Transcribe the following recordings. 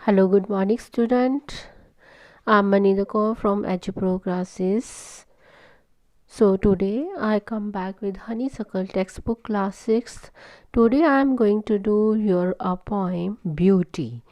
Hello, good morning, student. I'm Manida Kaur from EduPro classes. So today I come back with Honeysuckle textbook class 6th. Today I am going to do your poem Beauty,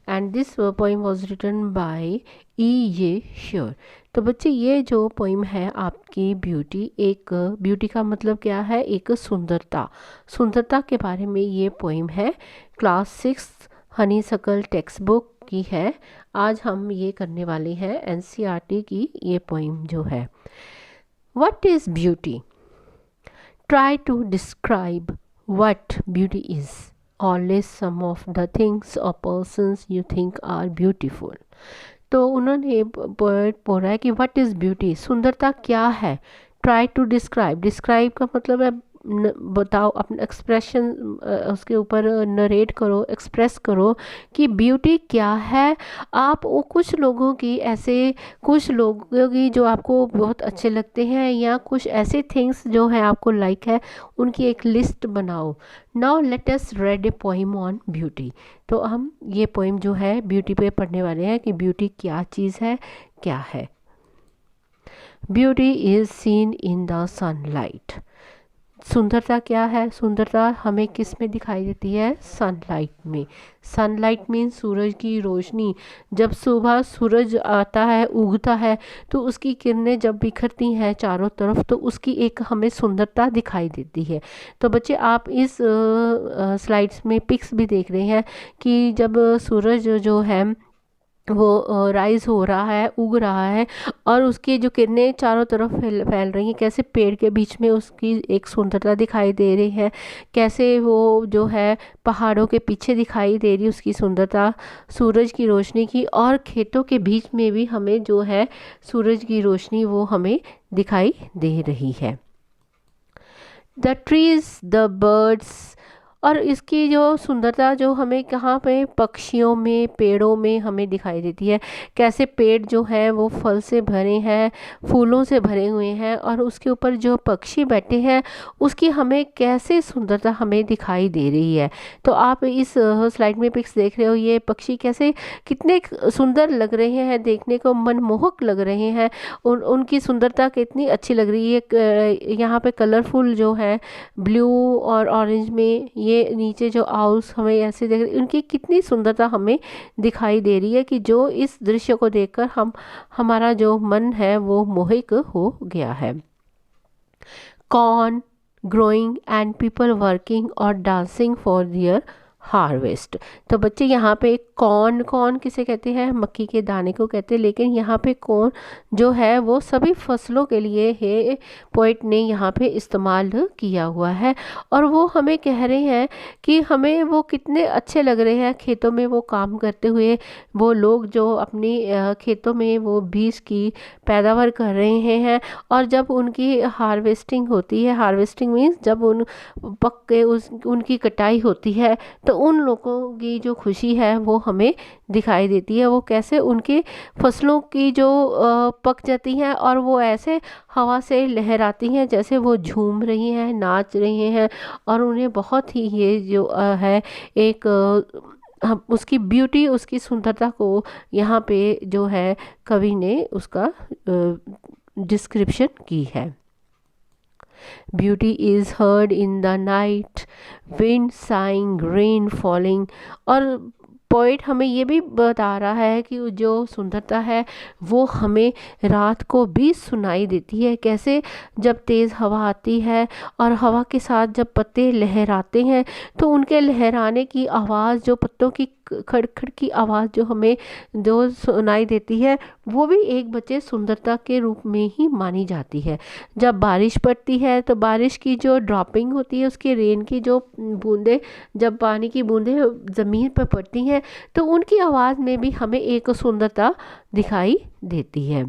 and this poem was written by E. Shure. तो बच्चे ये जो poem है आपकी beauty, एक beauty का मतलब क्या है, एक सुंदरता के बारे में ये पोइम है। क्लास 6 हनीसकल टेक्स्ट बुक की है। आज हम ये करने वाले हैं एनसीईआरटी की ये पोइम जो है। What is beauty? Try to describe what beauty is. Or list some of the things or persons you think are beautiful. तो उन्होंने पोएट बोला है कि व्हाट इज़ ब्यूटी, सुंदरता क्या है। ट्राई टू डिस्क्राइब का मतलब है बताओ, अपना एक्सप्रेशन उसके ऊपर नरेट करो, एक्सप्रेस करो कि ब्यूटी क्या है। आप वो कुछ लोगों की जो आपको बहुत अच्छे लगते हैं, या कुछ ऐसे थिंग्स जो है आपको लाइक है, उनकी एक लिस्ट बनाओ। Now let us read A poem on beauty. तो हम ये पोइम जो है ब्यूटी पे पढ़ने वाले हैं कि ब्यूटी क्या चीज़ है, क्या है। Beauty is seen in the sunlight. सुंदरता क्या है, सुंदरता हमें किस में दिखाई देती है, सनलाइट में। सनलाइट मीन सूरज की रोशनी। जब सुबह सूरज आता है, उगता है, तो उसकी किरणें जब बिखरती हैं चारों तरफ, तो उसकी एक हमें सुंदरता दिखाई देती है। तो बच्चे आप इस स्लाइड्स में पिक्स भी देख रहे हैं कि जब सूरज जो है वो राइज हो रहा है, उग रहा है, और उसकी जो किरणें चारों तरफ फैल रही हैं, कैसे पेड़ के बीच में उसकी एक सुंदरता दिखाई दे रही है, कैसे वो जो है पहाड़ों के पीछे दिखाई दे रही है उसकी सुंदरता सूरज की रोशनी की, और खेतों के बीच में भी हमें जो है सूरज की रोशनी वो हमें दिखाई दे रही है। द ट्रीज, द बर्ड्स, और इसकी जो सुंदरता जो हमें कहाँ पे, पक्षियों में, पेड़ों में हमें दिखाई देती है। कैसे पेड़ जो है वो फल से भरे हैं, फूलों से भरे हुए हैं, और उसके ऊपर जो पक्षी बैठे हैं उसकी हमें कैसे सुंदरता हमें दिखाई दे रही है। तो आप इस स्लाइड में पिक्स देख रहे हो, ये पक्षी कैसे कितने सुंदर लग रहे हैं, देखने को मनमोहक लग रहे हैं। उनकी सुंदरता कितनी अच्छी लग रही है। यहाँ पे कलरफुल जो है ब्लू और ऑरेंज में, ये नीचे जो आउल्स हमें ऐसे देख रहे, उनकी कितनी सुंदरता हमें दिखाई दे रही है कि जो इस दृश्य को देखकर हमारा जो मन है वो मोहित हो गया है। Corn growing and people working और डांसिंग फॉर दियर हार्वेस्ट। तो बच्चे यहाँ पे कॉर्न, कॉर्न किसे कहते हैं, मक्की के दाने को कहते हैं, लेकिन यहाँ पे कॉर्न जो है वो सभी फसलों के लिए है, पोइट ने यहाँ पे इस्तेमाल किया हुआ है। और वो हमें कह रहे हैं कि हमें वो कितने अच्छे लग रहे हैं खेतों में वो काम करते हुए, वो लोग जो अपनी खेतों में वो बीज की पैदावार कर रहे हैं। और जब उनकी हार्वेस्टिंग होती है, हार्वेस्टिंग मीन्स जब उन पक के उनकी कटाई होती है, तो उन लोगों की जो खुशी है वो हमें दिखाई देती है। वो कैसे उनकी फसलों की जो पक जाती हैं, और वो ऐसे हवा से लहराती हैं जैसे वो झूम रही हैं, नाच रही हैं, और उन्हें बहुत ही ये जो है एक हम उसकी ब्यूटी, उसकी सुंदरता को यहाँ पे जो है कवि ने उसका डिस्क्रिप्शन की है। Beauty is heard in the night, wind saying, rain falling. और पोइट हमें ये भी बता रहा है कि जो सुंदरता है वो हमें रात को भी सुनाई देती है। कैसे, जब तेज़ हवा आती है और हवा के साथ जब पत्ते लहराते हैं, तो उनके लहराने की आवाज़, जो पत्तों की खड़खड़ की आवाज़ जो हमें जो सुनाई देती है, वो भी एक बच्चे सुंदरता के रूप में ही मानी जाती है। जब बारिश पड़ती है तो बारिश की जो ड्रॉपिंग होती है, उसके रेन की जो बूंदें, जब पानी की बूंदें ज़मीन पर पड़ती हैं, तो उनकी आवाज़ में भी हमें एक सुंदरता दिखाई देती है।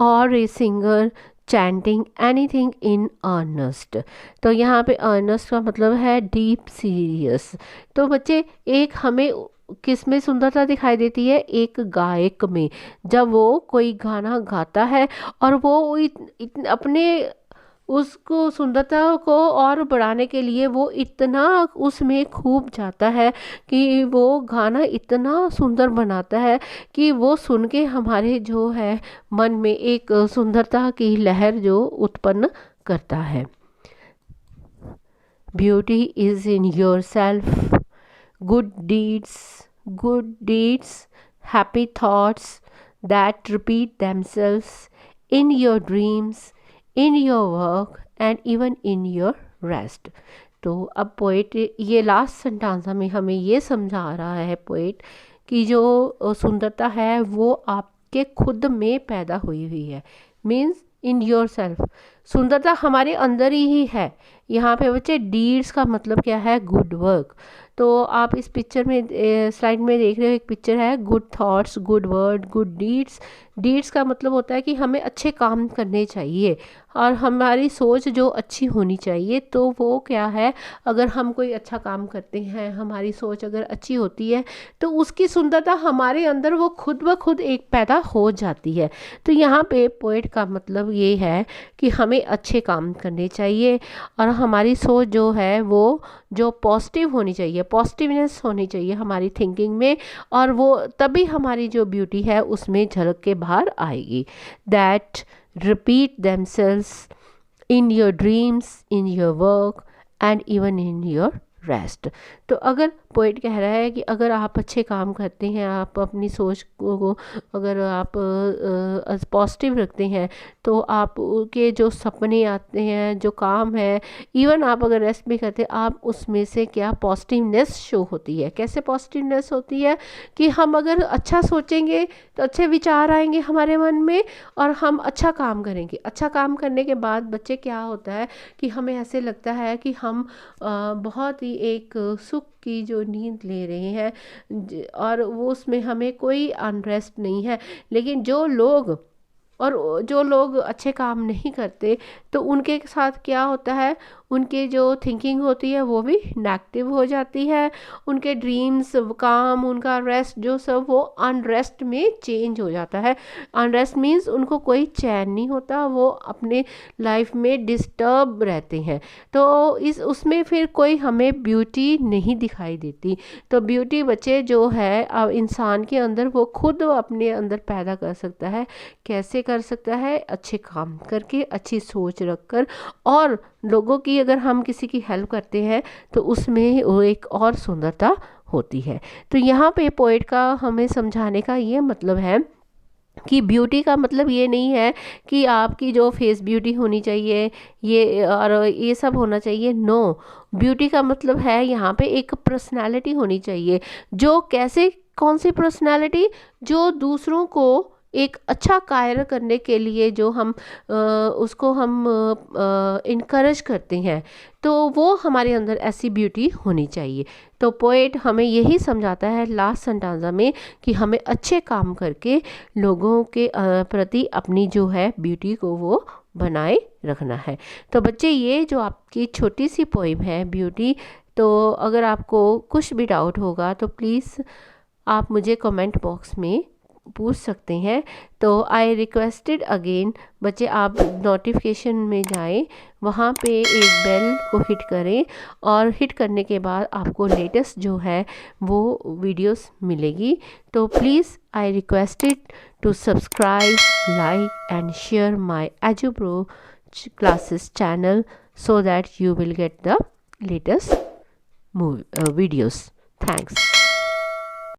और a singer chanting anything in earnest. तो यहाँ पे अर्नेस्ट का मतलब है डीप सीरियस। तो बच्चे एक हमें किस में सुंदरता दिखाई देती है, एक गायक में। जब वो कोई गाना गाता है और वो अपने उसको सुंदरता को और बढ़ाने के लिए वो इतना उसमें खूब जाता है कि वो गाना इतना सुंदर बनाता है कि वो सुन के हमारे जो है मन में एक सुंदरता की लहर जो उत्पन्न करता है। Beauty is in your self, good deeds, happy thoughts that repeat themselves in your dreams, in your work and even in your rest। तो अब पोइट ये लास्ट सेंटेंस में हमें ये समझा रहा है पोइट कि जो सुंदरता है वो आपके खुद में पैदा हुई हुई है, मीन्स इन योर सेल्फ। सुंदरता हमारे अंदर ही है। यहाँ पे बच्चे डीड्स का मतलब क्या है, गुड वर्क। तो आप इस पिक्चर में स्लाइड में देख रहे हो, एक पिक्चर है good thoughts, good word, good deeds. Deeds का मतलब होता है कि हमें अच्छे काम करने चाहिए और हमारी सोच जो अच्छी होनी चाहिए। तो वो क्या है, अगर हम कोई अच्छा काम करते हैं, हमारी सोच अगर अच्छी होती है तो उसकी सुंदरता हमारे अंदर वो खुद ब खुद एक पैदा हो जाती है। तो यहाँ पे पोएट का मतलब ये है कि हमें अच्छे काम करने चाहिए और हमारी सोच जो है वो जो पॉजिटिव होनी चाहिए, पॉजिटिवनेस होनी चाहिए हमारी थिंकिंग में, और वो तभी हमारी जो ब्यूटी है उसमें झलक के बाहर आएगी। That repeat themselves in your dreams, in your work and even in your rest. तो अगर पोइट कह रहा है कि अगर आप अच्छे काम करते हैं, आप अपनी सोच को अगर आप पॉजिटिव रखते हैं तो आप के जो सपने आते हैं, जो काम है, इवन आप अगर रेस्ट भी करते हैं, आप उसमें से क्या पॉजिटिवनेस शो होती है। कैसे पॉजिटिवनेस होती है कि हम अगर अच्छा सोचेंगे तो अच्छे विचार आएंगे हमारे मन में और हम अच्छा काम करेंगे। अच्छा काम करने के बाद बच्चे क्या होता है कि हमें ऐसे लगता है कि हम बहुत ही एक सुख की जो नींद ले रहे हैं और वो उसमें हमें कोई अनरेस्ट नहीं है। लेकिन जो लोग अच्छे काम नहीं करते तो उनके साथ क्या होता है, उनके जो थिंकिंग होती है वो भी नेगेटिव हो जाती है। उनके ड्रीम्स, काम, उनका रेस्ट जो सब वो अनरेस्ट में चेंज हो जाता है। अनरेस्ट मीन्स उनको कोई चैन नहीं होता, वो अपने लाइफ में डिस्टर्ब रहते हैं। तो उसमें फिर कोई हमें ब्यूटी नहीं दिखाई देती। तो ब्यूटी बच्चे जो है इंसान के अंदर वो खुद अपने अंदर पैदा कर सकता है। कैसे कर सकता है, अच्छे काम करके, अच्छी सोच रखकर, और लोगों की अगर हम किसी की हेल्प करते हैं तो उसमें वो एक और सुंदरता होती है। तो यहाँ पे पोएट का हमें समझाने का ये मतलब है कि ब्यूटी का मतलब ये नहीं है कि आपकी जो फेस ब्यूटी होनी चाहिए ये और ये सब होना चाहिए। नो, ब्यूटी का मतलब है यहाँ पे एक पर्सनालिटी होनी चाहिए। जो कैसे, कौन सी पर्सनालिटी, जो दूसरों को एक अच्छा कार्य करने के लिए जो हम उसको हम इनकरेज करते हैं, तो वो हमारे अंदर ऐसी ब्यूटी होनी चाहिए। तो पोएट हमें यही समझाता है लास्ट सेंटेंस में कि हमें अच्छे काम करके लोगों के प्रति अपनी जो है ब्यूटी को वो बनाए रखना है। तो बच्चे ये जो आपकी छोटी सी पोइम है ब्यूटी, तो अगर आपको कुछ भी डाउट होगा तो प्लीज़ आप मुझे कमेंट बॉक्स में पूछ सकते हैं। तो आई रिक्वेस्टेड अगेन बच्चे, आप नोटिफिकेशन में जाएं, वहाँ पे एक बेल को हिट करें और हिट करने के बाद आपको लेटेस्ट जो है वो वीडियोस मिलेगी। तो please I requested to subscribe, like and share my EduPro classes channel so that you will get the latest videos. Thanks.